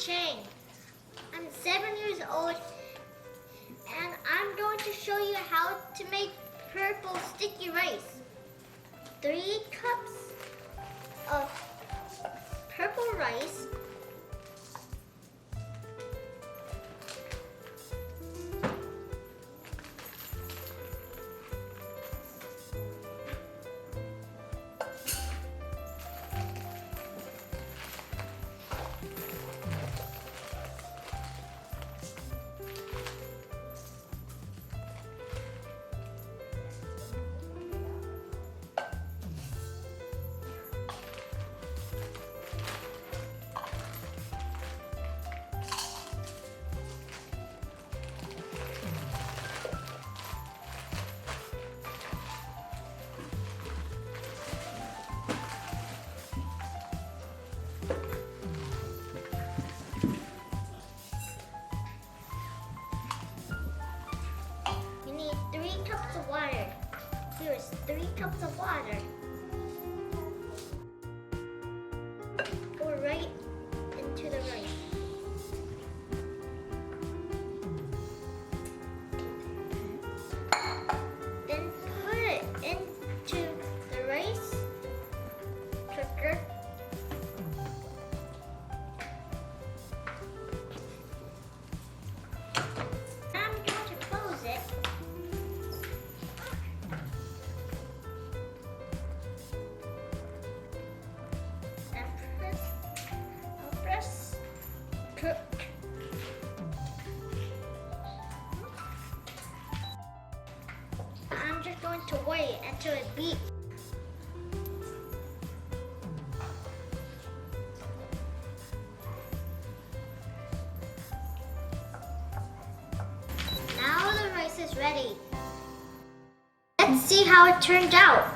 Chang. I'm 7 years old and I'm going to show you how to make purple sticky rice. 3 cups of purple rice, you need 3 cups of water. Here's 3 cups of water. Pour right into the rice. Then put it into the rice cooker. I'm going to close it. And press cook. I'm just going to wait until it beeps. Now the rice is ready. Let's see how it turned out.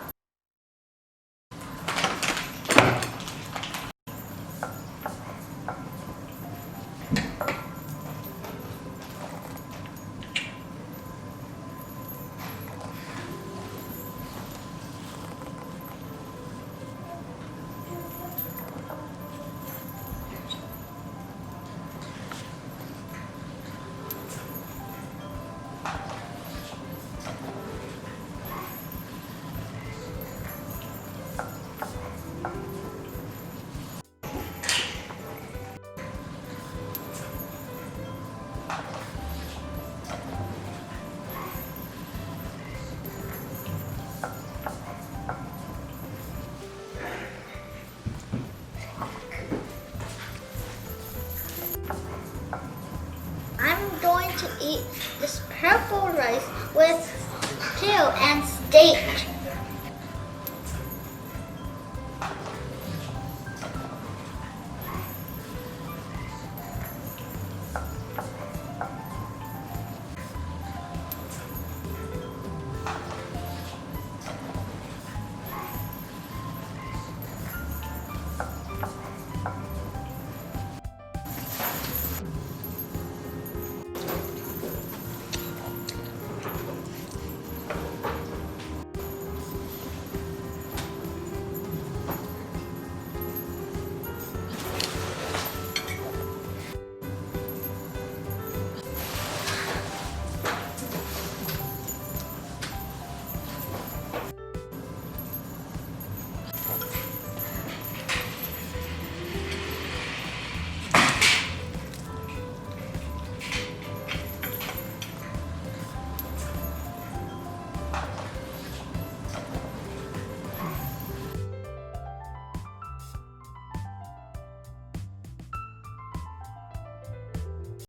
I'm going to eat this purple rice with kale and steak.